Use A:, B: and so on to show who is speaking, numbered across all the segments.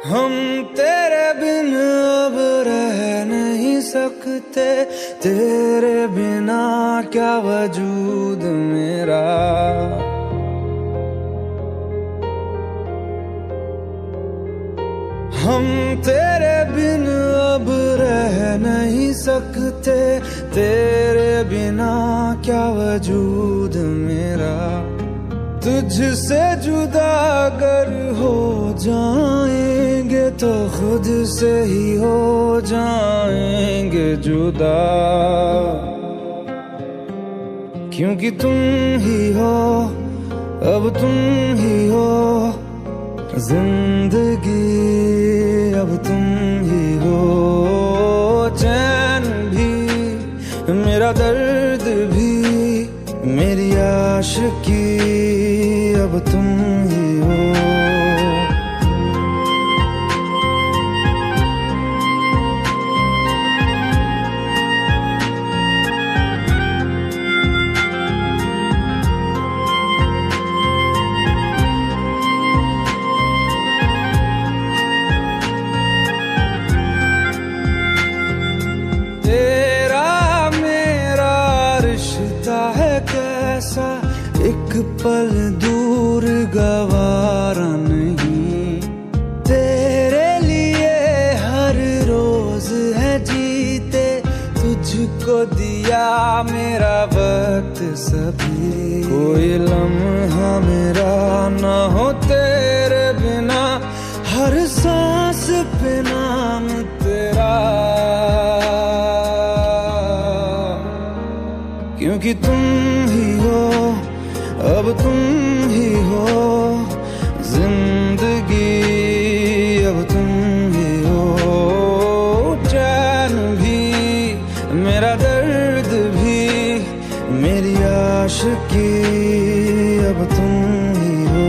A: हम तेरे बिन अब रह नहीं सकते, तेरे बिना क्या वजूद मेरा। हम तेरे बिन अब रह नहीं सकते, तेरे बिना क्या वजूद मेरा। तुझसे जुदा अगर हो जाएंगे तो खुद से ही हो जाएंगे जुदा, क्योंकि तुम ही हो, अब तुम ही हो जिंदगी, अब तुम ही हो। चैन भी मेरा दर्द भी मेरी आशिकी, अब तुम ही हो। कैसा एक पल दूर गवारा नहीं, तेरे लिए हर रोज है जीते, तुझको दिया मेरा वक्त सभी। कोई लम्हा मेरा ना हो तेरे बिना, हर सांस पे नाम तेरा, क्योंकि तुम ही हो, अब तुम ही हो जिंदगी, अब तुम ही हो। चैन भी मेरा दर्द भी मेरी आशिकी, अब तुम ही हो।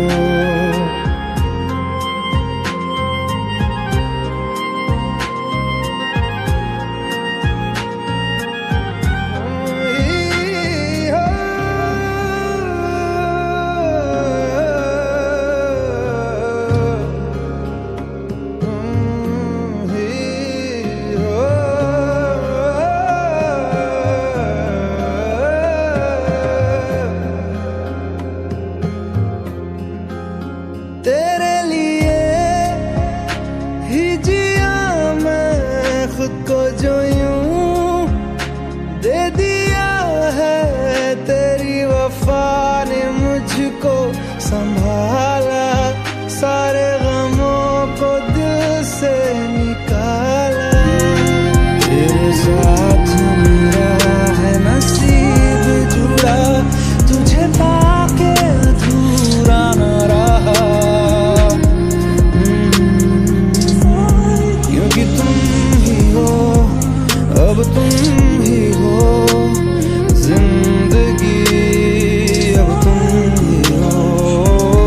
A: तेरे लिए ही जिया मैं खुद को, जो यूं दे दिया है तेरी वफा ने मुझको संभाला, सारे गमों को दिल से निकाला। तेरे साथ मेरा है नसीब जुड़ा, तुझे पाके अधूरा न रहा, अब तुम ही हो जिंदगी, अब तुम ही हो।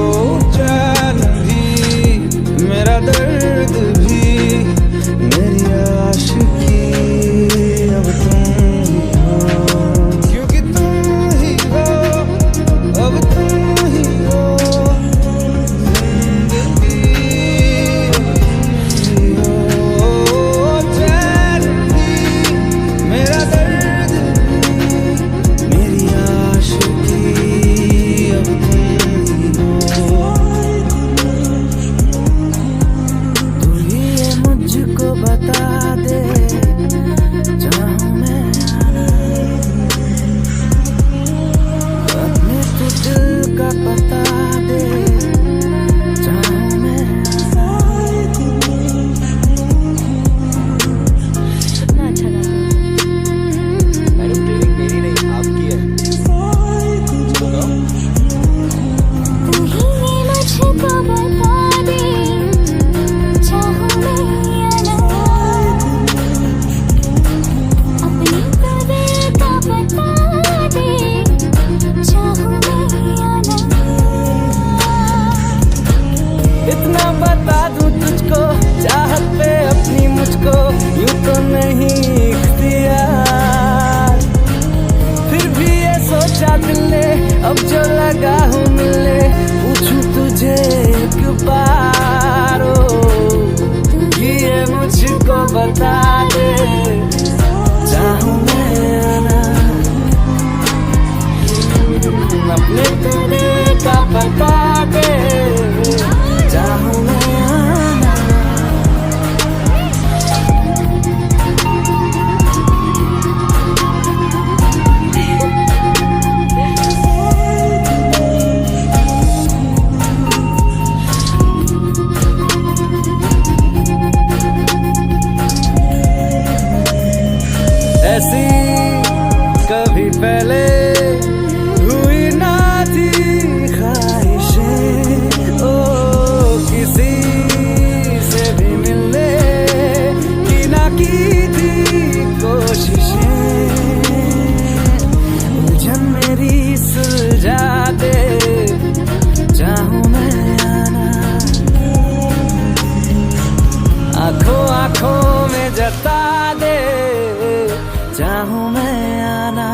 A: हूँ मैं आना।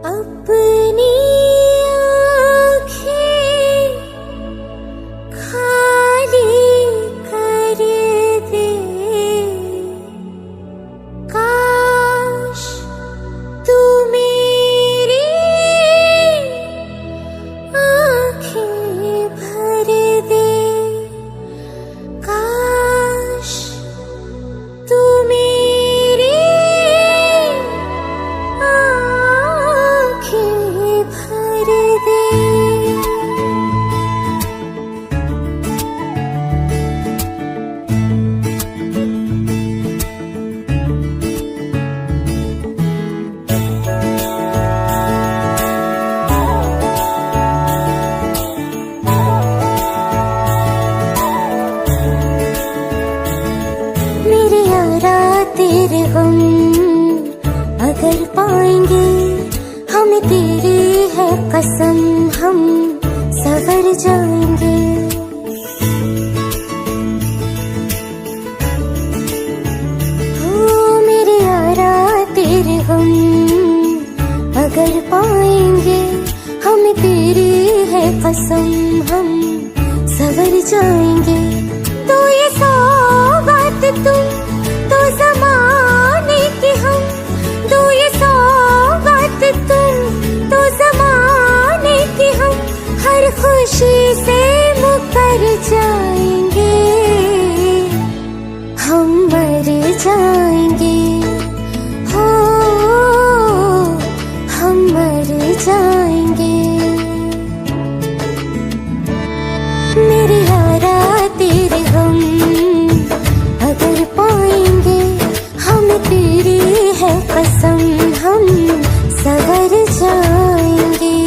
B: अपनी आँखें खाली कर दे, काश तू मेरी आँखें भर दे, काश तू मेरी आँखें भर दे। मेरे यारा तेरे गम अगर पाएंगे, हमें तेरी है कसम, हम सवर जाएंगे। हो मेरे यारा तेरे गम अगर पाएंगे, हमें तेरी है कसम, हम सवर जाएंगे। तो ये सौगात तुम तो ज़माने की हम, तो ये सौगात तुम तो ज़माने की हम, हर खुशी से मुकर जाएंगे, हम मर जाएंगे। हो हम मर जाएंगे। मेरे यारा तेरे गम अगर पाएंगे, हमें तेरी है कसम, हम सवर जाएंगे।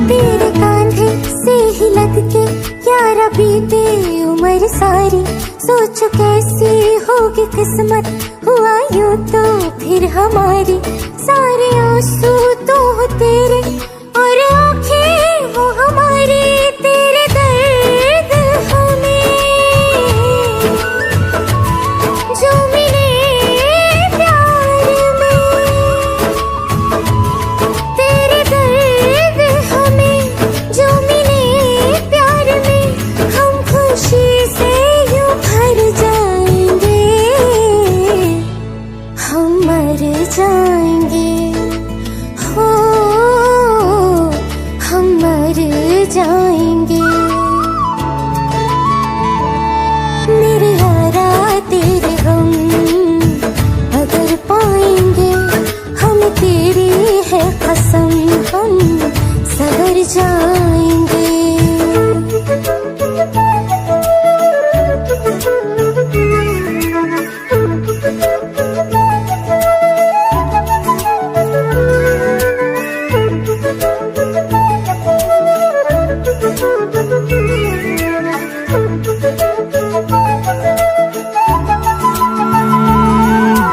B: तेरे कांधे से ही लग के यारा बीते उम्र सारी, सोचो कैसी होगी किस्मत, हुआ यूं तो फिर हमारी। सारे आंसू तो हो तेरे और आंखें हो हमारी, तेरे दर्द हमें जो मिले प्यार में, तेरे दर्द हमें जो मिले प्यार में, हम खुशी से यूं भर जाएंगे, हम मर जाएंगे। हो हम मर जाएंगे। मेरे यारा तेरे गम अगर पाएंगे, हमें तेरी है कसम, हम सवर जाएंगे।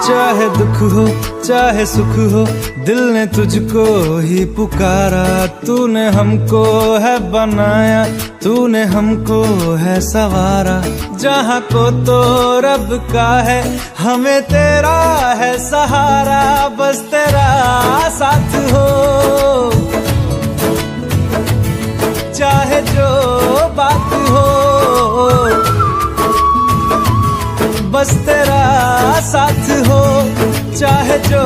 A: चाहे दुख हो चाहे सुख हो, दिल ने तुझको ही पुकारा। तूने हमको है बनाया, तूने हमको है सवारा। जहाँ को तो रब का है, हमें तेरा है सहारा। बस तेरा साथ हो, चाहे जो बात हो, बस तेरा साथ हो, चाहे जो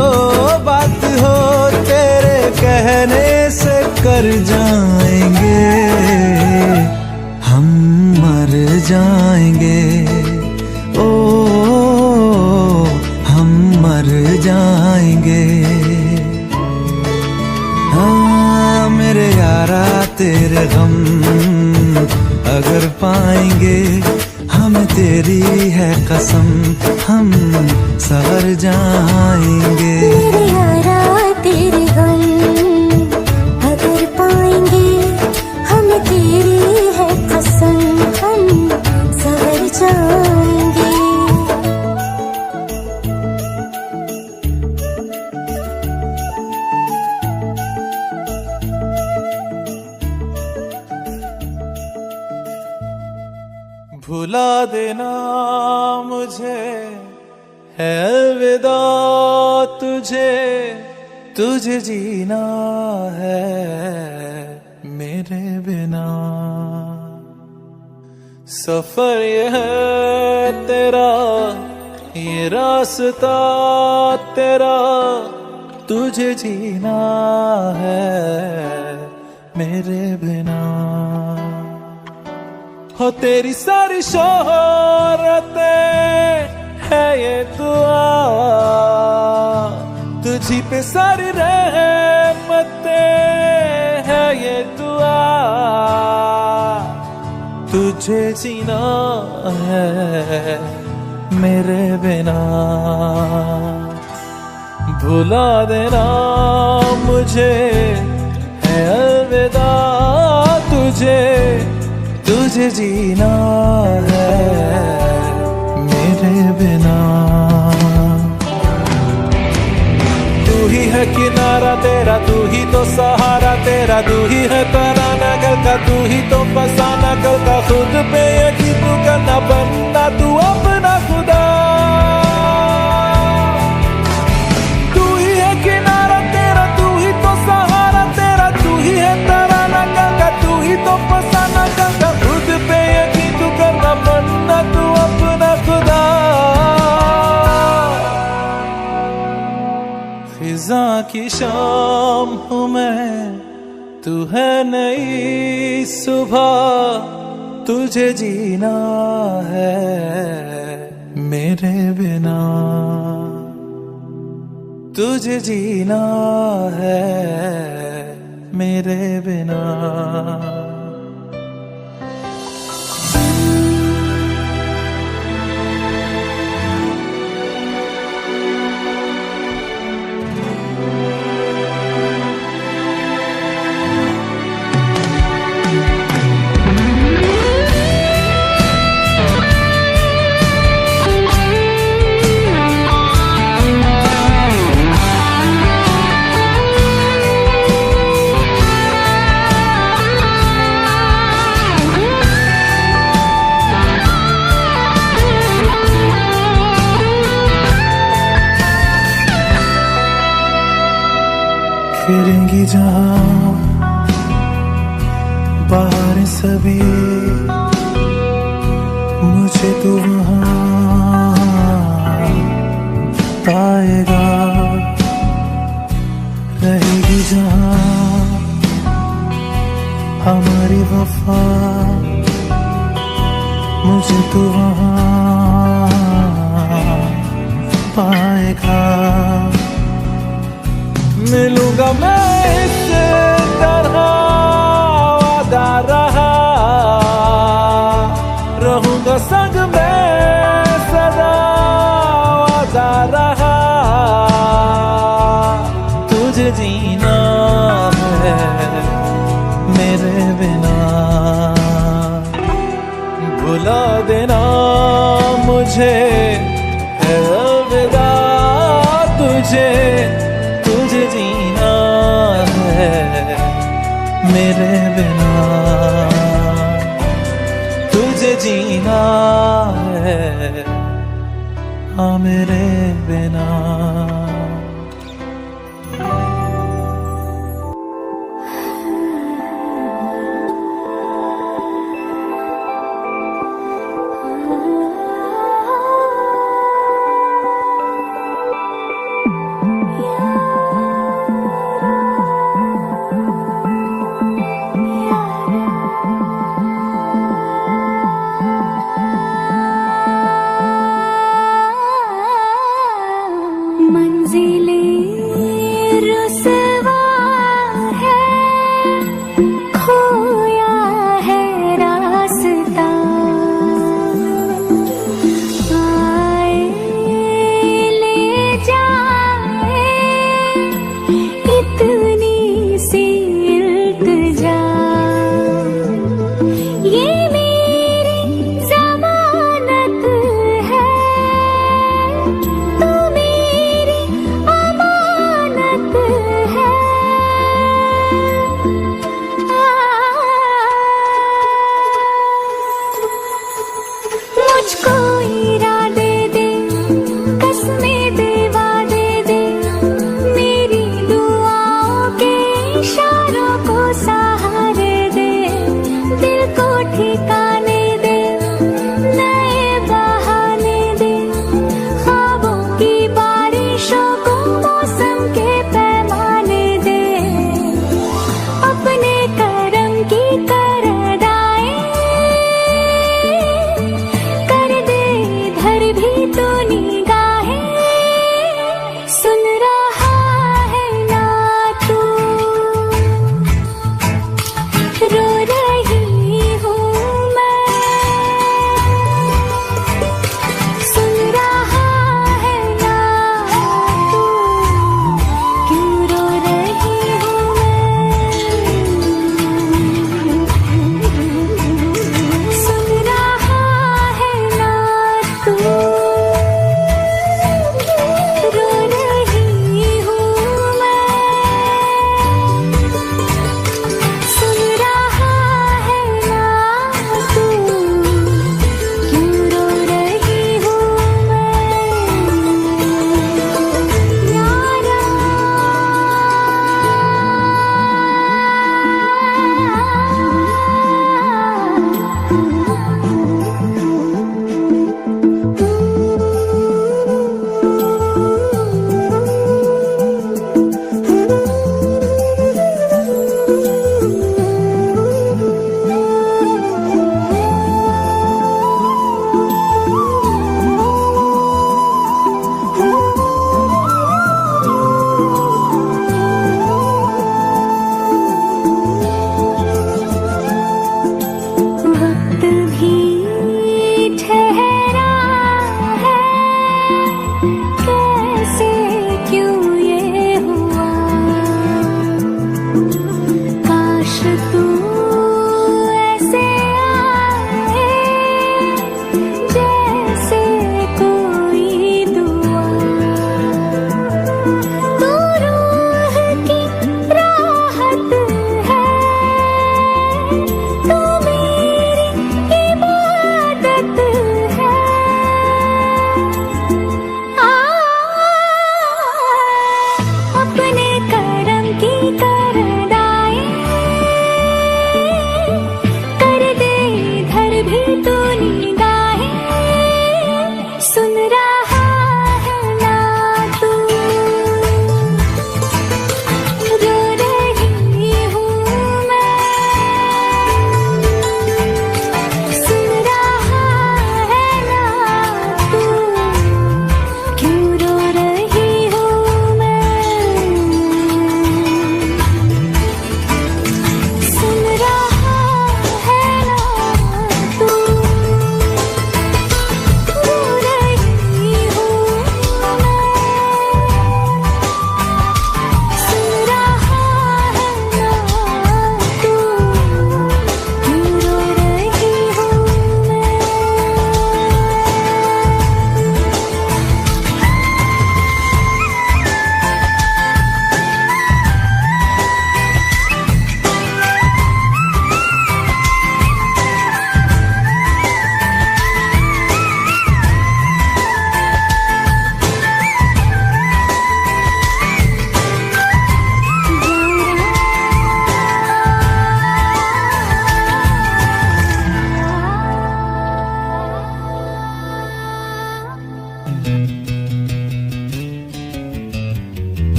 A: बात हो। तेरे कहने से कर जाएंगे, हम मर जाएंगे। ओ हम मर जाएंगे। हाँ मेरे यारा तेरे गम अगर पाएंगे, हमें तेरी है कसम, हम सवर जाएंगे।
B: मेरे यारा तेरे गम अगर पाएंगे, हमें तेरी है कसम, हम सवर जाएंगे।
A: भुला देना मुझे है अलविदा तुझे, तुझे जीना है मेरे बिना। सफर ये है तेरा, ये रास्ता तेरा, तुझे जीना है मेरे बिना। हो तेरी सारी शोहरतें है ये दुआ, तुझी पे सारी रहमतें है ये दुआ, तुझे जीना है मेरे बिना। भुला देना मुझे है अलविदा तुझे, तुझे जीना है मेरे बिना। तू ही है किनारा तेरा, तू ही तो सहारा तेरा, तू ही है तराना कल का, तू ही तो फसाना कल का। खुद पे यकीन तू करना, बनना तू अपना खुदा। तू ही है किनारा तेरा, तू ही तो सहारा तेरा, तू ही है तराना कल का, तू ही तो फसाना कल का। खुद पे यकीन तू करना, बनना तू अपना खुदा। फिजा की शाम हूँ मैं, तू है नई सुबह, तुझे जीना है मेरे बिना, तुझे जीना है मेरे बिना। फिरेंगी जहां बाहर सभी, मुझे तू वहां पाएगा। रहेगी जहां हमारी वफा, मुझे तू वहां पाएगा। मिलूंगा मैं इस तरह वादा रहा, रहूंगा संग में सदा वादा रहा। तुझे जीना है मेरे बिना, भुला देना मुझे है अलविदा तुझे, तुझे जीना है मेरे बिना, तुझे जीना है हाँ मेरे बिना।
B: मन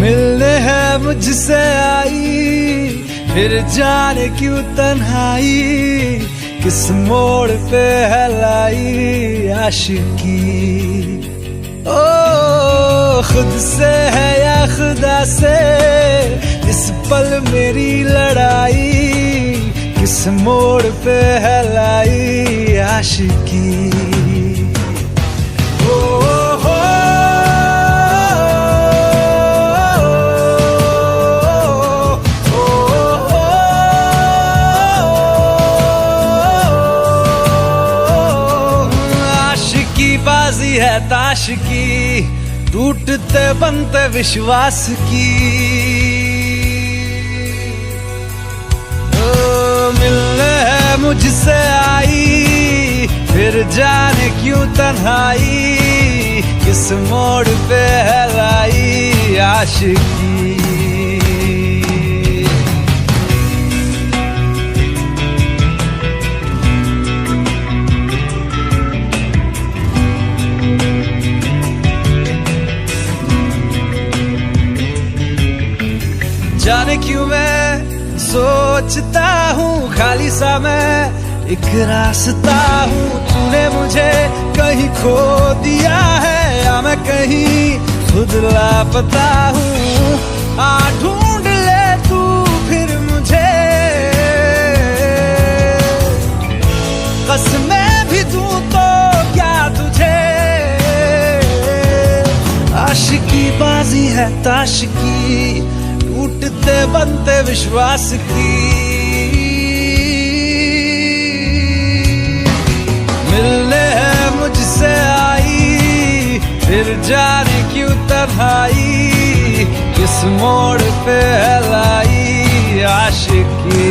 A: मिलने है मुझसे आई, फिर जाने क्यों तन्हाई, किस मोड़ पे है लाई आशिकी। ओ खुद से है या खुदा से, इस पल मेरी लड़ाई, किस मोड़ पे है लाई आशिकी। बाजी है ताश की, टूटते बनते विश्वास की। मिलने है मुझसे आई, फिर जाने क्यों तन्हाई, किस मोड़ पे है लाई आशिकी। जाने क्यों मैं सोचता हूँ खाली सा मैं एक रास्ता हूँ, तूने मुझे कहीं खो दिया है या मैं कहीं खुद लापता हूँ। आ ढूंढ ले तू फिर मुझे, कसमें भी दूं तो क्या तुझे। आशिकी बाजी है ताश की, टूटते बनते विश्वास की। मिलने है मुझसे आई, फिर जाने क्यों तन्हाई, किस मोड़ पे है लाई आशिकी।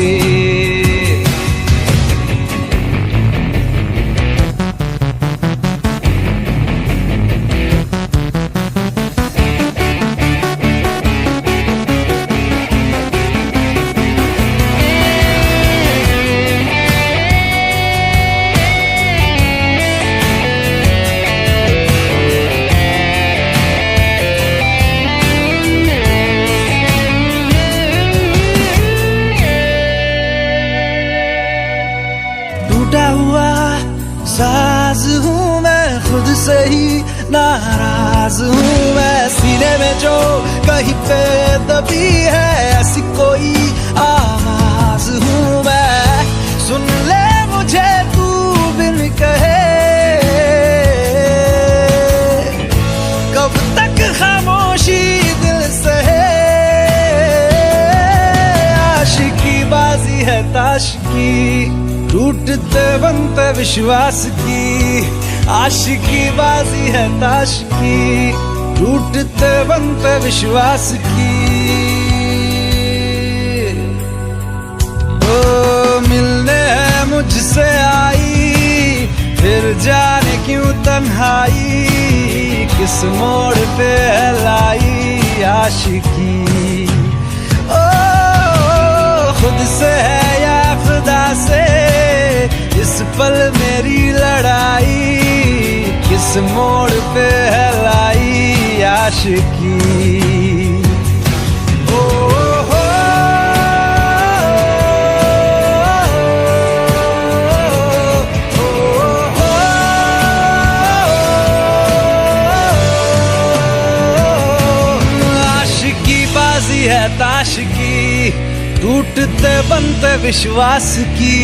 A: टूटा हुआ साज हूँ मैं, खुद से ही नाराज हूँ मैं। सीने में जो कहीं पे दबी है, ऐसी कोई आवाज हूँ मैं। सुन ले मुझे तू बिन कहे, कब तक खामोशी दिल सहे। आशिकी बाजी है ताश की, टूटते बनते विश्वास की। आशिकी बाजी है ताश की, टूटते बनते विश्वास की। ओ मिलने है मुझसे आई, फिर जाने क्यों तन्हाई, किस मोड़ पे है लाई आशिकी। ओ खुद से है या खुदा से, इस पल मेरी लड़ाई, किस मोड़ पे है लाई आशिकी। ओ हो आशिकी बाजी है ताश की, टूटते बनते विश्वास की।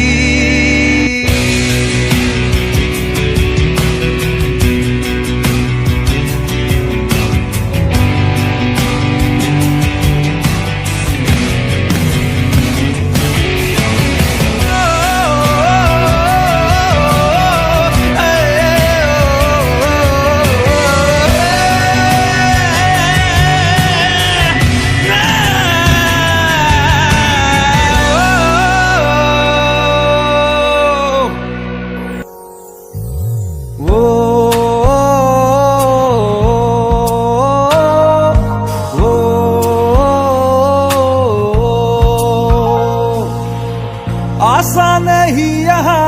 A: आसान नहीं यहाँ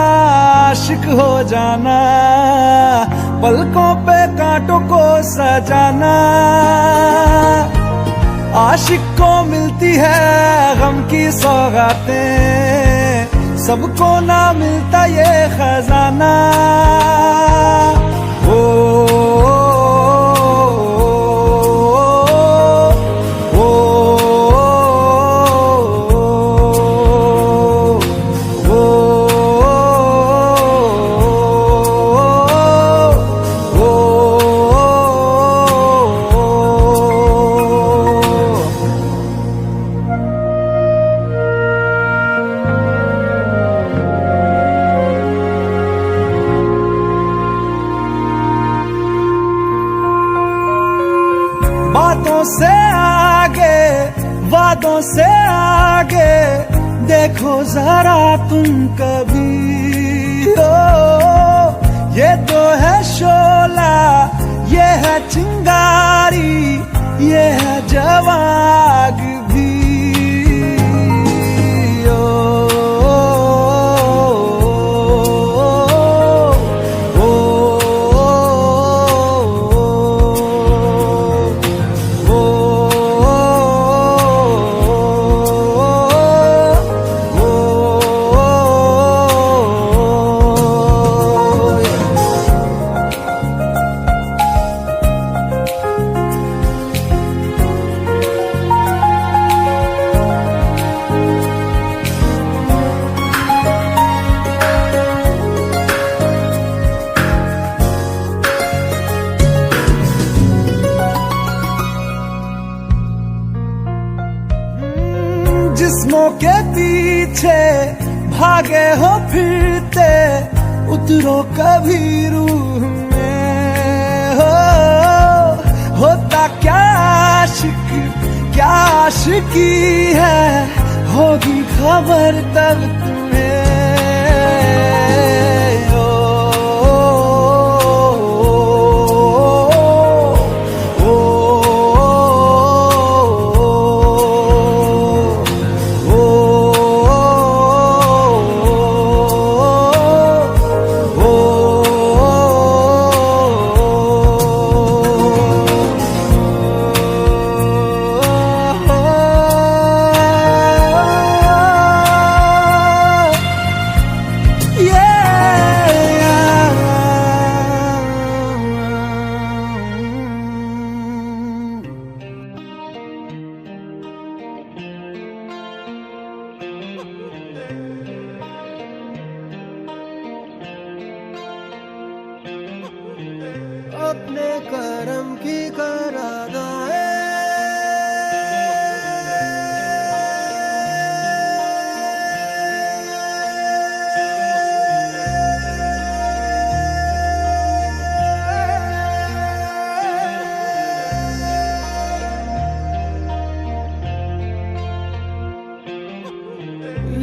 A: आशिक हो जाना, पलकों पे कांटों को सजाना। आशिक को मिलती है गम की सौगातें, सबको ना मिलता ये खजाना। ओ, बातों से आगे, वादों से आगे देखो जरा तुम कभी। ओ, ये तो है शोला, ये है चिंगारी, ये है जवाग भी। ओ, जिस्मों के पीछे भागे हो फिरते, उतरो कभी रूह में। होता क्या आशिक, क्या आशिकी है, होगी खबर तब तुम्हें।
C: अपने करम की करादाए,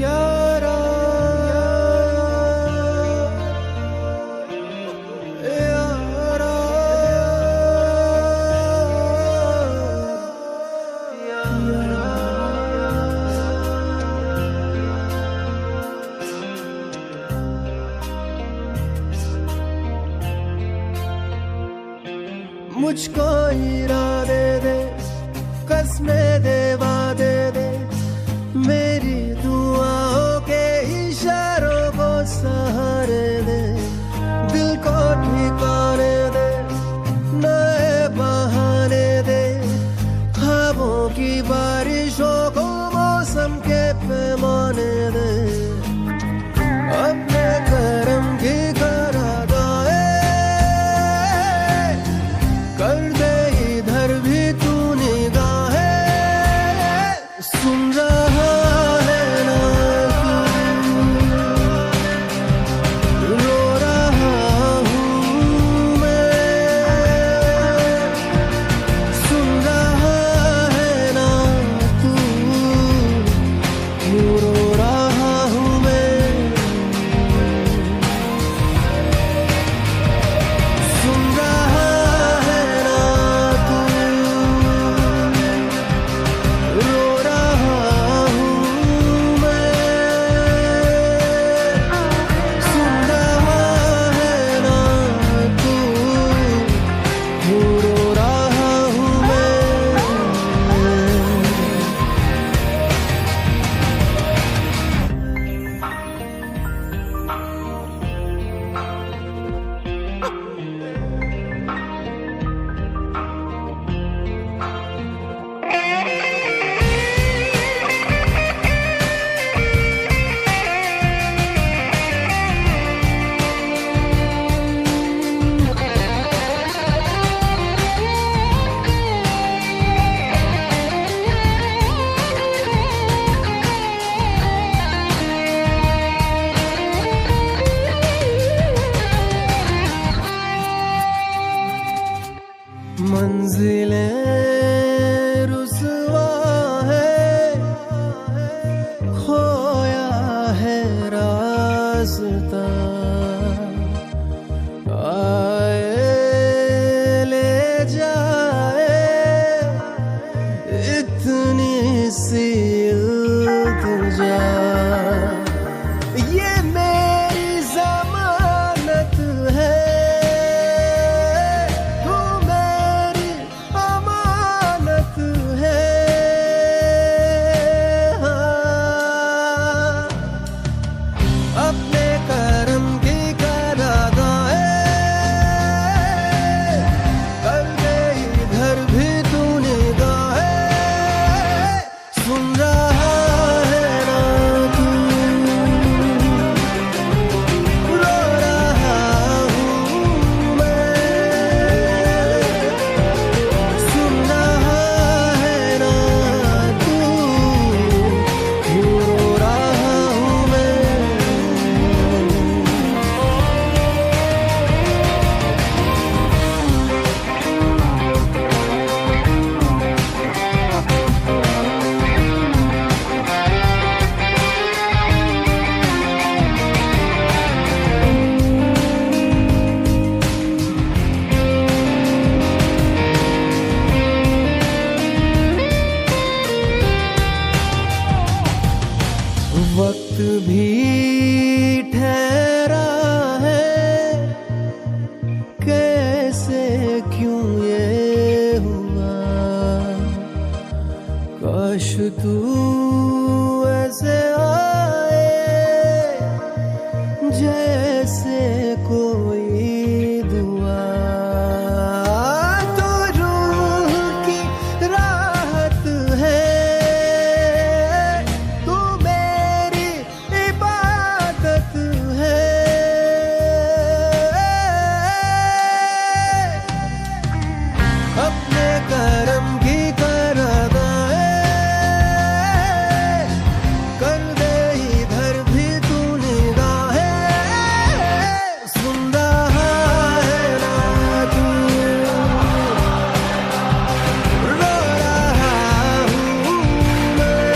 C: यारा मुझको इरादे दे, कसमें दे, वादे दे, मेरी दुआओं के इशारों को सहारे दे, दिल को ठिकाने दे, नए बहाने दे, ख्वाबों की बारिशों को मौसम के पैमाने दे। अपने करम की करादाए कर दे, इधर भी तू निगाहें। मंजिलें रुसवा है, खोया है रास्ता। आए ले जाए इतनी सी इल्तिजा, ये मेरी जमानत है, तू मेरी अमानत है। हाँ, अपने करम की करादाए कर दे इधर भी तू निगाहें, सुन रहा है ना तू, रो रहा हूँ मैं, सुन रहा है ना तू, क्यों रो रहा हूँ मैं। वक्त भी ठहरा है, कैसे क्यों ये हुआ, काश तू ऐसे आए जैसे कोई दुआ, तो रूह की राहत है, तू मेरी इबादत है। अपने करम की करादाए कर दे इधर भी तू निगाहें, सुन रहा है ना तू, रो रहा हूँ मैं,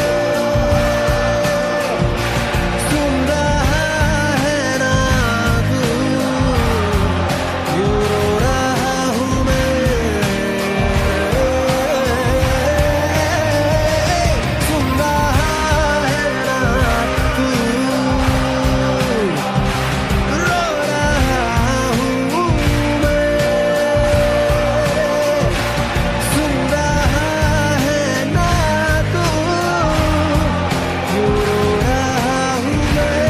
C: सुन रहा है ना तू, क्यों रो रहा हूँ मैं, सुन रहा है ना तू, रो रहा हूँ मैं, सुन रहा है ना तू, क्यों रो रहा हूँ मैं।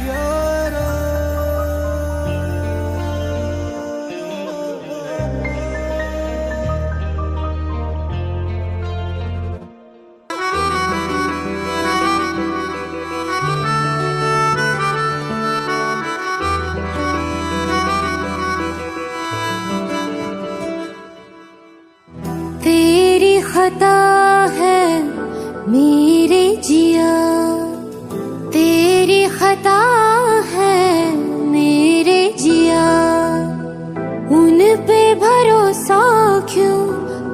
C: यारा
B: तेरी खता है मेरे जिया, तेरी खता है मेरे जिया, उन पे भरोसा क्यों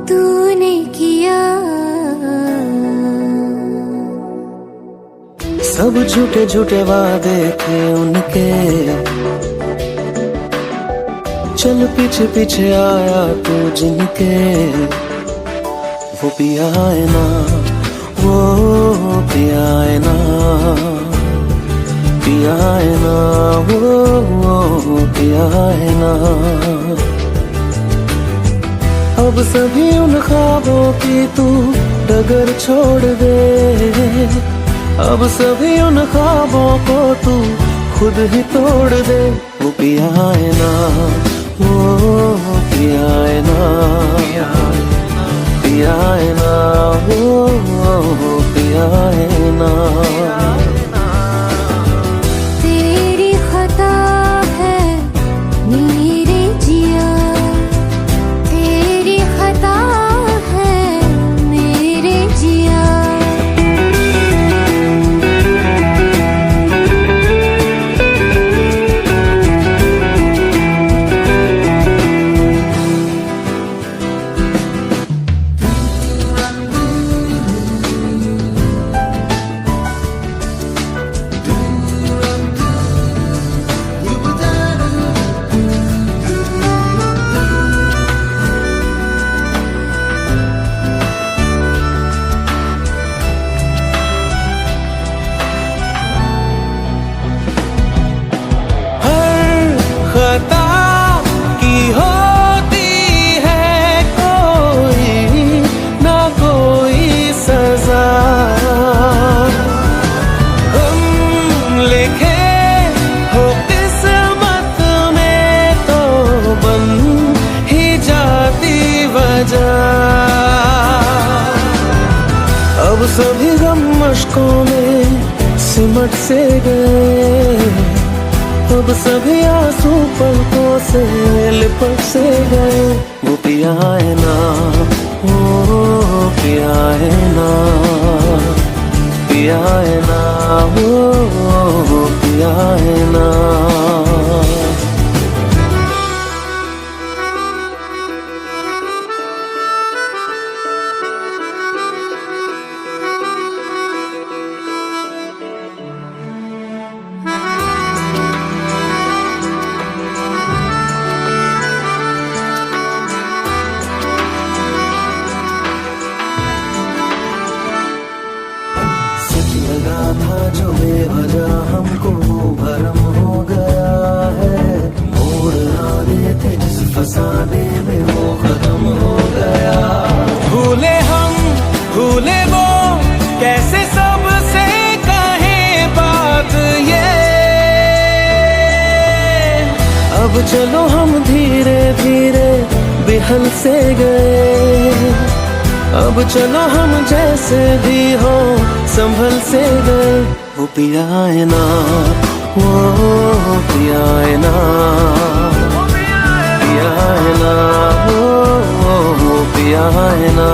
B: तूने किया।
C: सब झूठे झूठे वादे थे उनके, चल पीछे पीछे आया तू जिनके, वो पिया है ना, वो पिया है ना, पिया है ना, वो पिया है ना। अब सभी उन ख्वाबों की तू डगर छोड़ दे, अब सभी उन ख्वाबों को तू खुद ही तोड़ दे। वो पिया है ना, वो पिया है ना, पिया है ना, वो पिया है ना।
B: तेरी खता है मेरे जिया, तेरी खता है मेरे जिया।
C: अब सभी गम मुश्कों में सिमट से गए, अब सभी आंसू पलकों से लिपट से गए। वो पिया है ना, वो पिया है ना, पिया है ना, वो पिया है ना। लगा था जो बेवजह हमको भरम हो गया है, मोड़ आने थे जिस फसाने में वो खत्म हो गया।
A: भूले हम भूले वो, कैसे सबसे कहे बात ये।
C: अब चलो हम धीरे धीरे बिहल से गए, अब चलो हम जैसे भी हो संभल से गए। वो पिया है ना, वो पिया है ना, पिया है ना, वो पिया है ना।